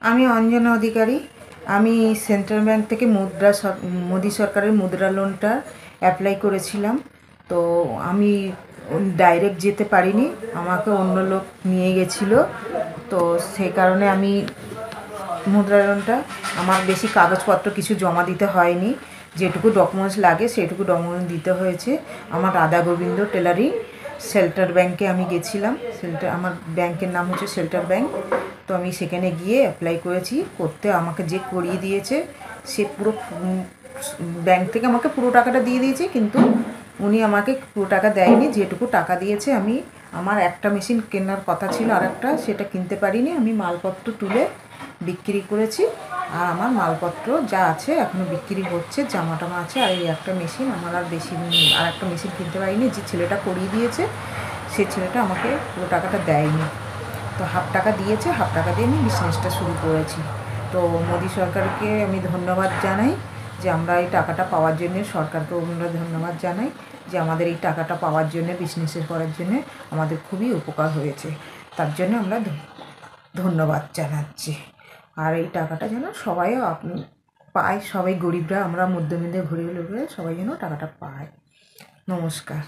আমি অঞ্জনা অধিকারী। আমি central bank থেকে মোদি সরকারের মুদ্রা লোনটা অ্যাপ্লাই করেছিলাম। তো আমি ডাইরেক্ট যেতে পারিনি, আমাকে অন্য লোক নিয়ে গেছিলো। তো সেই কারণে আমি মুদ্রা লোনটা, আমার বেশি কাগজপত্র কিছু জমা দিতে হয়নি, যেটুকু ডকুমেন্টস লাগে সেটুকু ডকুমেন্টস দিতে হয়েছে। আমার রাধা গোবিন্দ টেলারি শেল্টার ব্যাংকে আমি গেছিলাম। আমার ব্যাংকের নাম হচ্ছে শেল্টার ব্যাংক। তো আমি সেখানে গিয়ে অ্যাপ্লাই করেছি। করতে আমাকে যে করিয়ে দিয়েছে সে পুরো ব্যাংক থেকে আমাকে পুরো টাকাটা দিয়ে দিয়েছে, কিন্তু উনি আমাকে পুরো টাকা দেয়নি। যেটুকু টাকা দিয়েছে, আমার একটা মেশিন কেনার কথা ছিল, আর একটা সেটা কিনতে পারিনি। আমি মালপত্র তুলে বিক্রি করেছি, আর আমার মালপত্র যা আছে এখনও বিক্রি হচ্ছে, জামা টামা আছে। আর এই একটা মেশিন, আমার আর একটা মেশিন কিনতে পারিনি। যে ছেলেটা করিয়ে দিয়েছে সে ছেলেটা আমাকে পুরো টাকাটা দেয়নি। তো হাফ টাকা দিয়েছে, হাফ টাকা দিয়ে আমি বিজনেসটা শুরু করেছি। তো মোদি সরকারকে আমি ধন্যবাদ জানাই যে আমরা এই টাকাটা পাওয়ার জন্যে, সরকারকেও আমরা ধন্যবাদ জানাই যে আমাদের এই টাকাটা পাওয়ার জন্যে, বিজনেসের করার জন্যে আমাদের খুবই উপকার হয়েছে। তার জন্য আমরা ধন্যবাদ জানাচ্ছি। আর এই টাকাটা যেন সবাই পায়, সবাই গরিবরা, আমরা মধ্যবিত্ত গরিব লোকরা সবাই যেন টাকাটা পায়। নমস্কার।